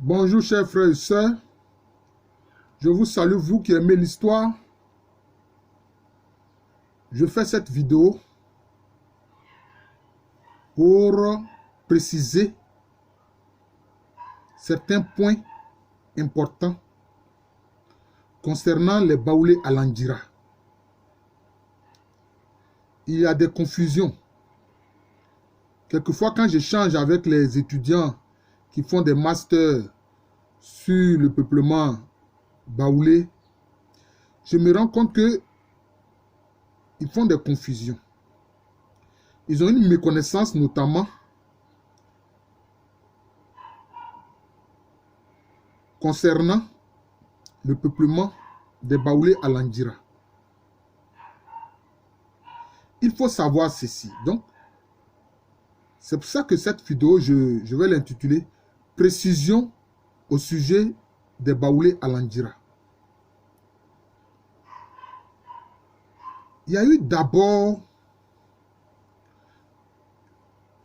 Bonjour chers frères et sœurs, je vous salue vous qui aimez l'histoire. Je fais cette vidéo pour préciser certains points importants concernant les Baoulés à Landjira. Il y a des confusions. Quelquefois quand j'échange avec les étudiants qui font des masters sur le peuplement baoulé, je me rends compte que ils font des confusions. Ils ont une méconnaissance notamment concernant le peuplement des Baoulés à Landjira. Il faut savoir ceci. Donc, c'est pour ça que cette vidéo, je vais l'intituler « Précision au sujet des Baoulés à Landjira ». Il y a eu d'abord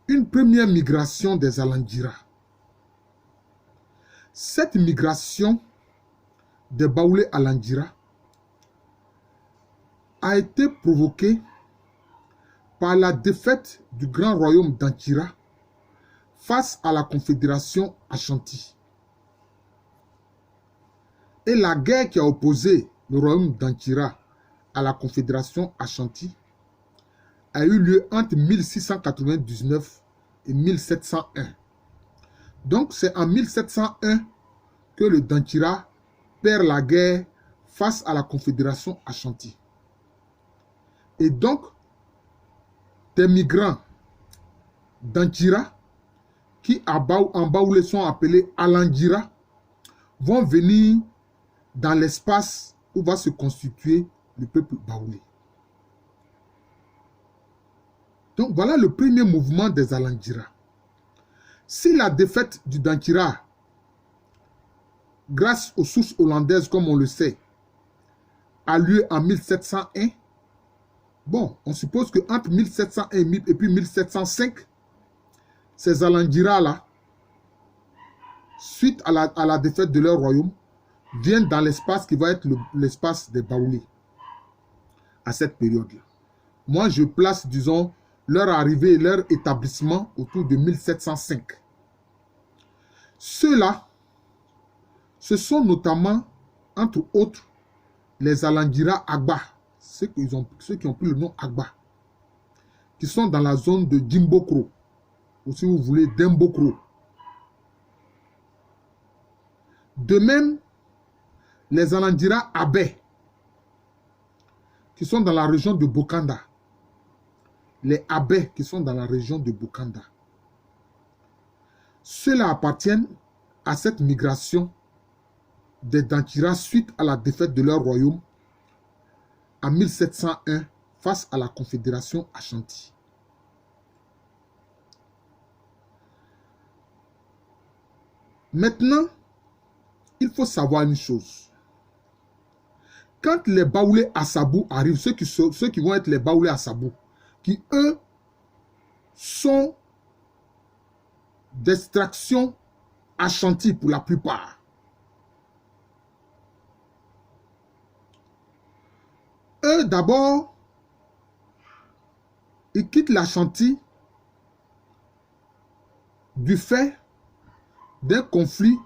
une première migration des Alandjira. Cette migration des Baoulés à Landjira a été provoquée par la défaite du grand royaume d'Antira face à la confédération Ashanti. Et la guerre qui a opposé le royaume d'Antira à la confédération Ashanti a eu lieu entre 1699 et 1701. Donc c'est en 1701 que le Dantira perd la guerre face à la confédération Ashanti. Et donc, des migrants d'Antira qui en Baoulé sont appelés Alandjira vont venir dans l'espace où va se constituer le peuple baoulé. Donc voilà le premier mouvement des Alandjira. Si la défaite du Dantira, grâce aux sources hollandaises comme on le sait, a lieu en 1701, bon, on suppose qu'entre 1701 et puis 1705, ces Alandjira-là, suite à la défaite de leur royaume, viennent dans l'espace qui va être l'espace des Baoulés à cette période-là. Moi, je place, disons, leur arrivée et leur établissement autour de 1705. Ceux-là, ce sont notamment, entre autres, les Alandjira Agba, ceux qui ont pris le nom Agba, qui sont dans la zone de Djimbokro, ou si vous voulez, d'Embokro. De même, les Alandjira Abé, qui sont dans la région de Bokanda. Les Abé qui sont dans la région de Bokanda. Ceux-là appartiennent à cette migration des Dantira suite à la défaite de leur royaume en 1701 face à la confédération Ashanti. Maintenant, il faut savoir une chose. Quand les Baoulés à Sabou arrivent, ceux qui vont être les Baoulés à Sabou, qui eux sont d'extraction Ashanti pour la plupart. Eux d'abord, ils quittent l'Ashanti du fait d'un conflit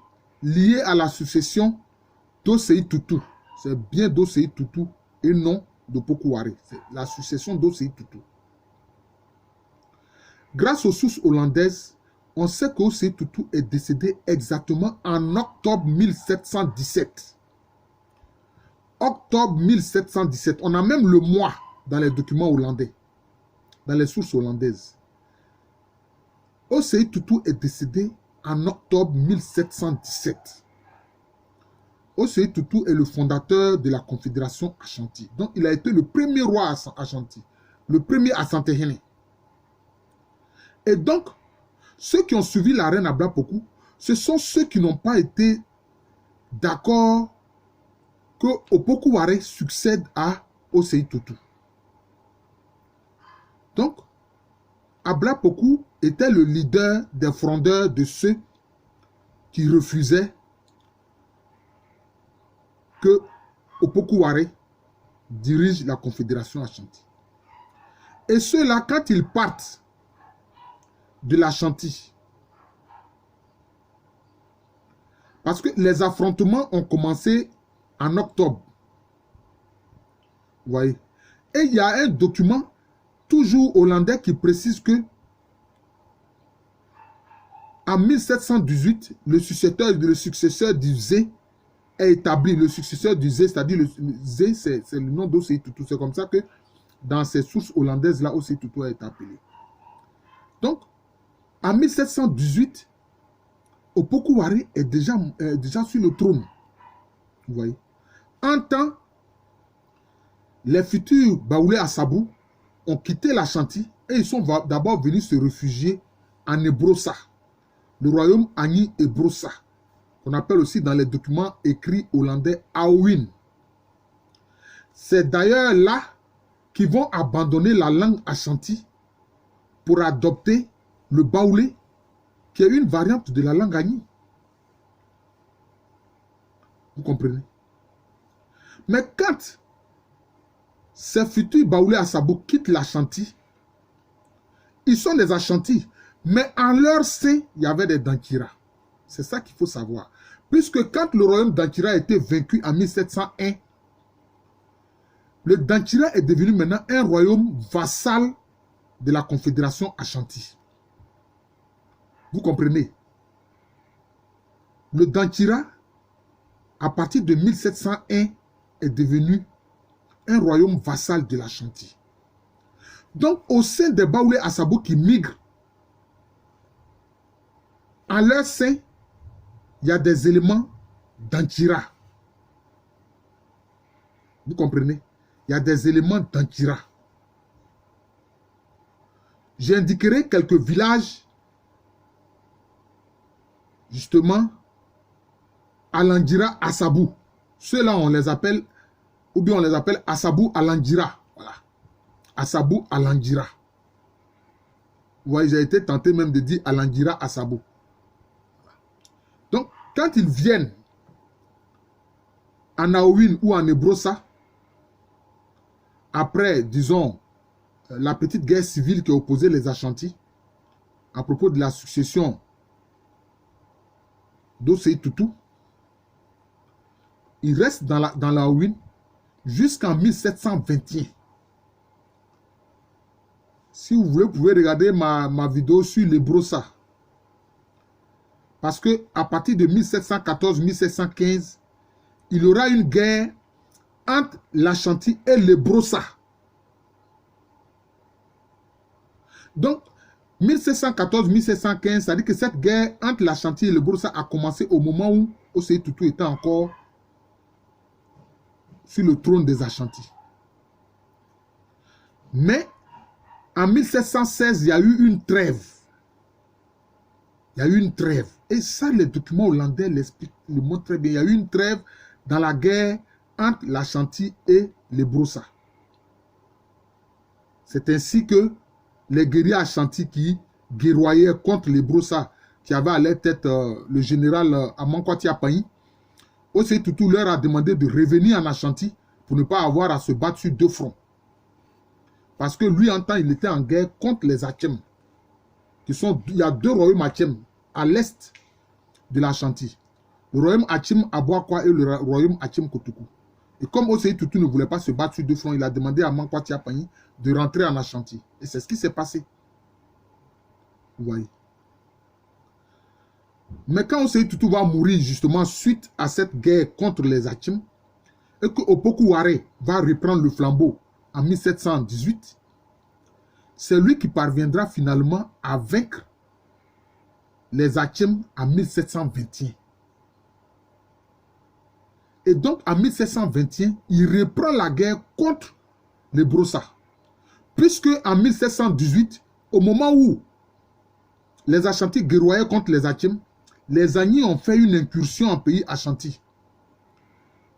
lié à la succession d'Osei Tutu. C'est bien d'Osei Tutu et non de Pokouare. C'est la succession d'Osei Tutu. Grâce aux sources hollandaises, on sait qu'Osei Tutu est décédé exactement en octobre 1717. Octobre 1717. On a même le mois dans les documents hollandais, dans les sources hollandaises. Osei Tutu est décédé en octobre 1717. Osei Tutu est le fondateur de la confédération Ashanti. Donc, il a été le premier roi à Ashanti, le premier à Santehene. Et donc, ceux qui ont suivi la reine Ablapoku, ce sont ceux qui n'ont pas été d'accord que Opokouare succède à Osei Tutu. Donc, Ablapoku était le leader des frondeurs de ceux qui refusaient que Opoku-Ware dirige la Confédération Ashanti. Et ceux-là, quand ils partent de l'Ashanti, parce que les affrontements ont commencé en octobre, vous voyez. Et il y a un document, toujours hollandais, qui précise que en 1718, le successeur du Zé est établi. Le successeur du Zé, c'est-à-dire le Zé, c'est le nom d'Osei Tutu. C'est comme ça que dans ces sources hollandaises, là, Osei Tutu est appelé. Donc, en 1718, Opoku-Ware est déjà sur le trône. Vous voyez. En temps, les futurs Baoulé Assabou ont quitté l'Ashanti et ils sont d'abord venus se réfugier en Ebrosa, le royaume Agni Ebrosa, qu'on appelle aussi dans les documents écrits hollandais Aouin. C'est d'ailleurs là qu'ils vont abandonner la langue Ashanti pour adopter le Baoulé, qui est une variante de la langue Agni. Vous comprenez? Mais quand ces futurs Baoulé Assabou quittent l'Ashanti, ils sont des Ashanti, mais en leur sein, il y avait des Dankira. C'est ça qu'il faut savoir. Puisque quand le royaume d'Ankira a été vaincu en 1701, le Dankira est devenu maintenant un royaume vassal de la Confédération Ashanti. Vous comprenez? Le Dankira, à partir de 1701, est devenu un royaume vassal de l'Ashanti. Donc, au sein des Baoulé Assabou qui migrent, en leur sein, il y a des éléments d'Ankira. Vous comprenez? Il y a des éléments d'Ankira. J'indiquerai quelques villages, justement, Alandjira Assabou. Ceux-là, on les appelle, ou bien on les appelle Assabou Alandjira. Voilà. Assabou Alandjira. Vous voyez, j'ai été tenté même de dire Alandjira Assabou. Donc, quand ils viennent en Aouin ou en Ebrosa, après, disons, la petite guerre civile qui opposait les Ashanti, à propos de la succession d'Osei Tutu, ils restent dans la Aouin jusqu'en 1721. Si vous voulez, vous pouvez regarder ma vidéo sur l'Ebrosa. Parce que à partir de 1714-1715, il y aura une guerre entre l'Ashanti et l'Ebrosa. Donc, 1714-1715, ça dit que cette guerre entre l'Ashanti et l'Ebrosa a commencé au moment où Osei Tutu était encore sur le trône des Ashanti. Mais, en 1716, il y a eu une trêve. Il y a eu une trêve. Et ça, les documents hollandais l'expliquent, le montrent très bien. Il y a eu une trêve dans la guerre entre l'Ashanti et l'Ebrosa. C'est ainsi que les guerriers Ashanti qui guerroyaient contre l'Ebrosa, qui avait à leur tête le général Amankwati Apayi, Osei Tutu leur a demandé de revenir en Ashanti pour ne pas avoir à se battre sur deux fronts. Parce que lui, en temps, il était en guerre contre les Achem. Il y a deux royaumes Achem à l'est de l'Ashanti. Le royaume Achim Abouakwa et le royaume Achim Kotoku. Et comme Osei Tutu ne voulait pas se battre sur deux fronts, il a demandé à Mankwati Apayi de rentrer en Ashanti. Et c'est ce qui s'est passé. Vous voyez. Mais quand Osei Tutu va mourir justement suite à cette guerre contre les Achim, et que Opoku-Ware va reprendre le flambeau en 1718, c'est lui qui parviendra finalement à vaincre les Achim en 1721. Et donc, en 1721, il reprend la guerre contre les Brossa. Puisque en 1718, au moment où les Ashanti guerroyaient contre les Achim, les Agni ont fait une incursion en pays Ashanti.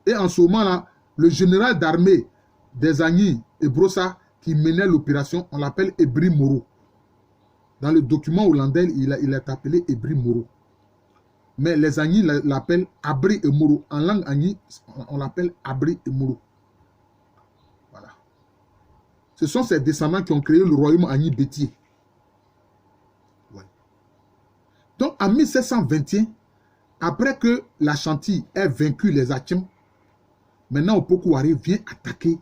Et en ce moment-là, le général d'armée des Agni et Brossa qui menait l'opération, on l'appelle Ebri Moro. Dans le document hollandais, il est appelé Ebri Moro. Mais les Agnis l'appellent Abri et Moro. En langue Agni, on l'appelle Abri et Moro. Voilà. Ce sont ces descendants qui ont créé le royaume Agni Bétier. Ouais. Donc en 1721, après que l'Ashanti ait vaincu les Achem, maintenant Opoku Ware vient attaquer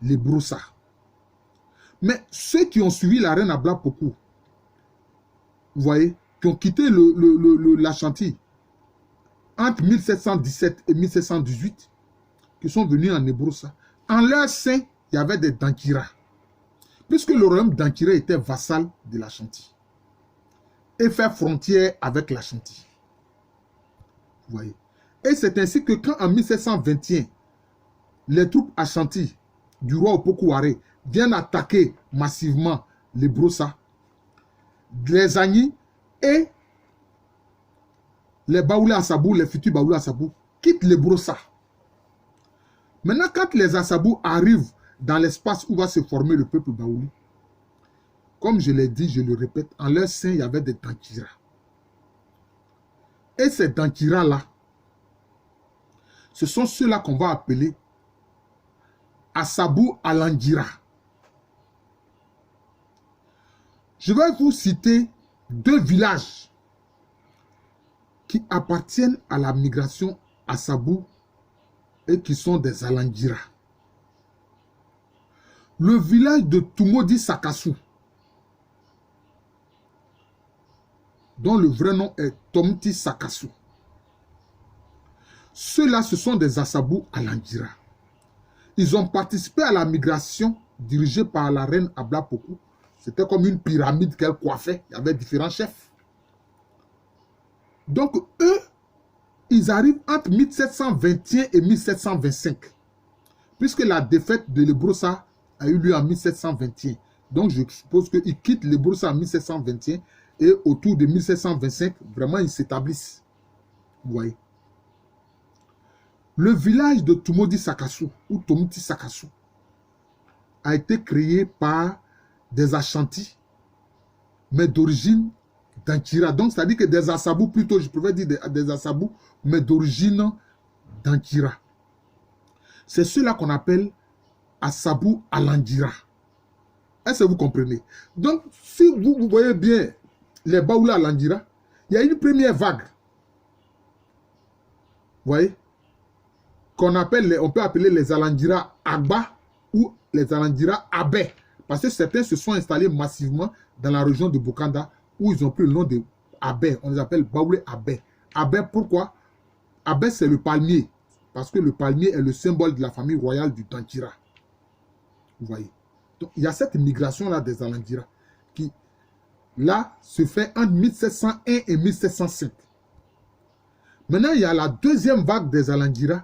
les Broussa. Mais ceux qui ont suivi la reine Abla Poku, vous voyez, qui ont quitté l'Ashanti entre 1717 et 1718, qui sont venus en Ebroussa, en leur sein, il y avait des Dankira. Puisque le royaume d'Ankira était vassal de l'Ashanti et fait frontière avec l'Ashanti. Vous voyez. Et c'est ainsi que quand en 1721, les troupes Ashanti du roi Opoku Ware viennent attaquer massivement les Broussa, les Agnis et les Baoulé Assabou, les futurs Baoulé Assabou, quittent les Broussa. Maintenant, quand les Assabou arrivent dans l'espace où va se former le peuple Baoulé, comme je l'ai dit, je le répète, en leur sein, il y avait des Dankira. Et ces Dankira-là, ce sont ceux-là qu'on va appeler Assabou Alandjira. Je vais vous citer 2 villages qui appartiennent à la migration Assabou et qui sont des Alandjira. Le village de Tumodi Sakassou, dont le vrai nom est Tomti Sakassou. Ceux-là, ce sont des Assabou Alandjira. Ils ont participé à la migration dirigée par la reine Abla Poku. C'était comme une pyramide qu'elle coiffait. Il y avait différents chefs. Donc, eux, ils arrivent entre 1721 et 1725. Puisque la défaite de l'Ebroussa a eu lieu en 1721. Donc, je suppose qu'ils quittent l'Ebroussa en 1721 et autour de 1725, vraiment, ils s'établissent. Vous voyez. Le village de Tumodi Sakassou, ou Tomti Sakassou, a été créé par des Ashanti, mais d'origine d'Ankira. Donc, c'est-à-dire que des Assabou, plutôt, je préfère dire des Assabou, mais d'origine d'Ankira. C'est ceux-là qu'on appelle Assabou Alandjira. Est-ce que vous comprenez? Donc, si vous voyez bien les Baoulé Alandjira, il y a une première vague. Vous voyez? Qu'on appelle, on peut appeler les Alandjira Agba ou les Alandjira Abé. Parce que certains se sont installés massivement dans la région de Bokanda où ils ont pris le nom de Abé. On les appelle Baoulé Abé. Abé, pourquoi? Abé, c'est le palmier. Parce que le palmier est le symbole de la famille royale du Dankira. Vous voyez? Donc, il y a cette migration-là des Alandjira qui, là, se fait entre 1701 et 1705. Maintenant, il y a la deuxième vague des Alandjira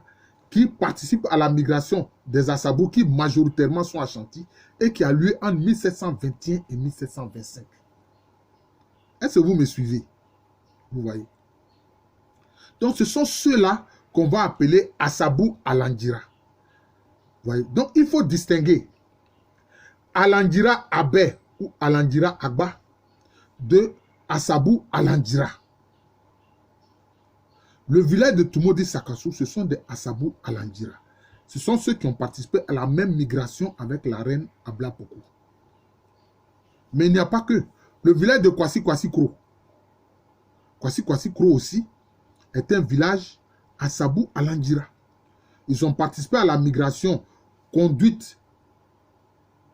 qui participent à la migration des Assabou qui majoritairement sont Ashanti et qui a lieu en 1721 et 1725. Est-ce que vous me suivez? Vous voyez? Donc, ce sont ceux-là qu'on va appeler Assabou Alandjira. Vous voyez? Donc, il faut distinguer Alandjira Abé ou Alandjira Agba de Assabou Alandjira. Le village de Tumodi Sakassou, ce sont des Assabou Alandjira. Ce sont ceux qui ont participé à la même migration avec la reine Abla Poku. Mais il n'y a pas que. Le village de Kwasi Kwasi Kro. Kwasi Kwasi Kro aussi est un village Assabou Alandjira. Ils ont participé à la migration conduite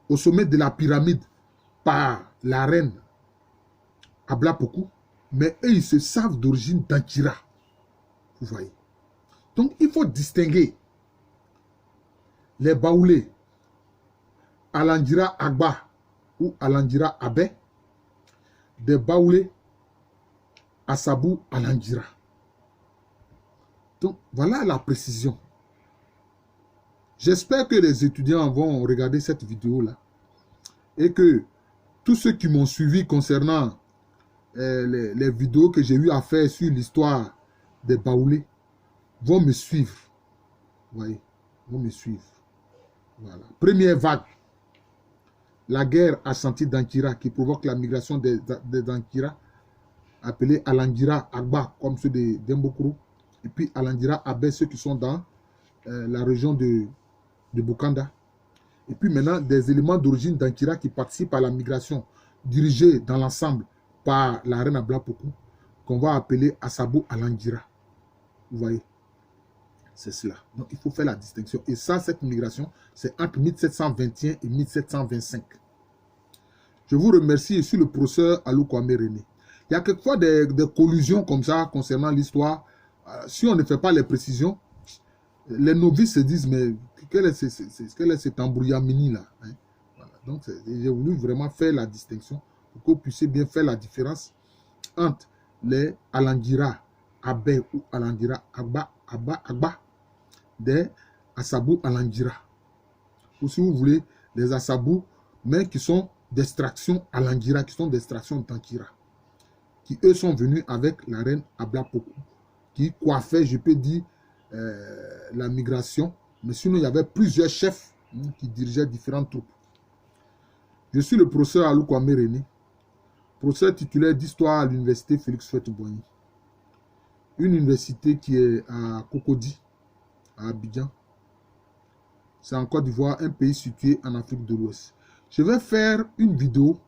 au sommet de la pyramide par la reine Abla Poku. Mais eux, ils se savent d'origine d'Ankira. Vous voyez. Donc, il faut distinguer les Baoulé, Alandjira Agba ou Alandjira Abé, des Baoulé, Assabou Alandjira. Donc, voilà la précision. J'espère que les étudiants vont regarder cette vidéo-là et que tous ceux qui m'ont suivi concernant les vidéos que j'ai eu à faire sur l'histoire des Baoulé vont me suivre. Vous voyez, vont me suivre. Voilà. Première vague. La guerre Ashanti d'Ankira qui provoque la migration des Ankira appelés Alandira Agba, comme ceux de Dembokuru, et puis Alandira Abé, ceux qui sont dans la région de Bukanda. Et puis maintenant, des éléments d'origine d'Ankira qui participent à la migration dirigée dans l'ensemble par la reine Ablapoku, qu'on va appeler Asabo Alandira. Vous voyez, c'est cela. Donc il faut faire la distinction. Et ça, cette migration, c'est entre 1721 et 1725. Je vous remercie. Je suis le professeur Alou Kwame René. Il y a quelquefois des collusions comme ça concernant l'histoire. Si on ne fait pas les précisions, les novices se disent, mais quel est cet embrouillamini là, hein? Voilà. Donc j'ai voulu vraiment faire la distinction pour que vous puissiez bien faire la différence entre les Alandira Abé ou Alandira Agba des Asabou Alandira. Ou si vous voulez, les Asabou, mais qui sont d'extraction Alandira, qui sont d'extraction d'Ankira, qui eux sont venus avec la reine Ablapoku, qui coiffait, je peux dire, la migration, mais sinon il y avait plusieurs chefs qui dirigeaient différentes troupes. Je suis le professeur Alou Kwame René, professeur titulaire d'histoire à l'université Félix Houphouët-Boigny, une université qui est à Cocody, à Abidjan. C'est en Côte d'Ivoire, un pays situé en Afrique de l'Ouest. Je vais faire une vidéo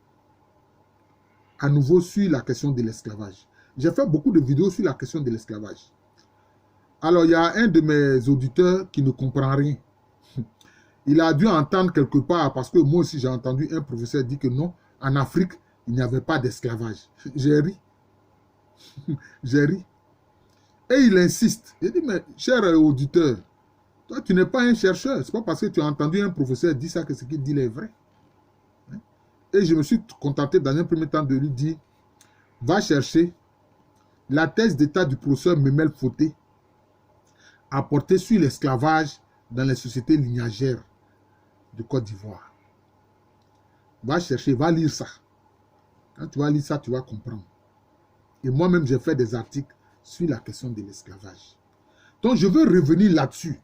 à nouveau sur la question de l'esclavage. J'ai fait beaucoup de vidéos sur la question de l'esclavage. Alors, il y a un de mes auditeurs qui ne comprend rien. Il a dû entendre quelque part, parce que moi aussi j'ai entendu un professeur dire que non, en Afrique, il n'y avait pas d'esclavage. J'ai ri. J'ai ri. Et il insiste. Il dit, mais cher auditeur, toi tu n'es pas un chercheur. Ce n'est pas parce que tu as entendu un professeur dire ça que ce qu'il dit est vrai. Et je me suis contenté dans un premier temps de lui dire, va chercher la thèse d'état du professeur Memel Fauté apportée sur l'esclavage dans les sociétés lignagères de Côte d'Ivoire. Va chercher, va lire ça. Quand tu vas lire ça, tu vas comprendre. Et moi-même, j'ai fait des articles sur la question de l'esclavage. Donc, je veux revenir là-dessus.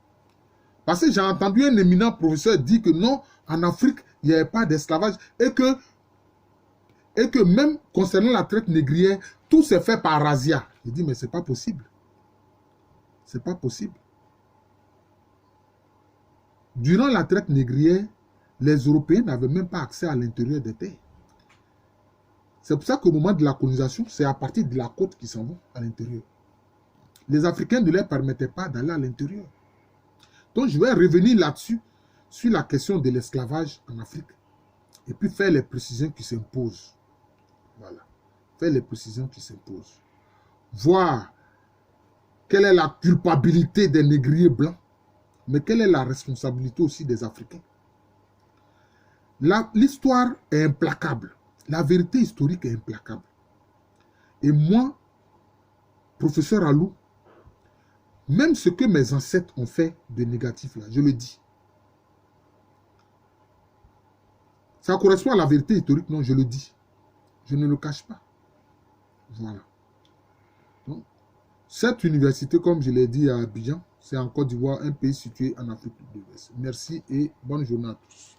Parce que j'ai entendu un éminent professeur dire que non, en Afrique, il n'y avait pas d'esclavage et que même concernant la traite négrière, tout s'est fait par razzia. Je dis, mais ce n'est pas possible. Ce n'est pas possible. Durant la traite négrière, les Européens n'avaient même pas accès à l'intérieur des terres. C'est pour ça qu'au moment de la colonisation, c'est à partir de la côte qu'ils s'en vont à l'intérieur. Les Africains ne leur permettaient pas d'aller à l'intérieur. Donc je vais revenir là-dessus, sur la question de l'esclavage en Afrique. Et puis faire les précisions qui s'imposent. Voilà. Faire les précisions qui s'imposent. Voir quelle est la culpabilité des négriers blancs, mais quelle est la responsabilité aussi des Africains. L'histoire est implacable. La vérité historique est implacable. Et moi, professeur Alou, même ce que mes ancêtres ont fait de négatif, là, je le dis. Ça correspond à la vérité historique, non, je le dis. Je ne le cache pas. Voilà. Donc, cette université, comme je l'ai dit à Abidjan, c'est en Côte d'Ivoire, un pays situé en Afrique de l'Ouest. Merci et bonne journée à tous.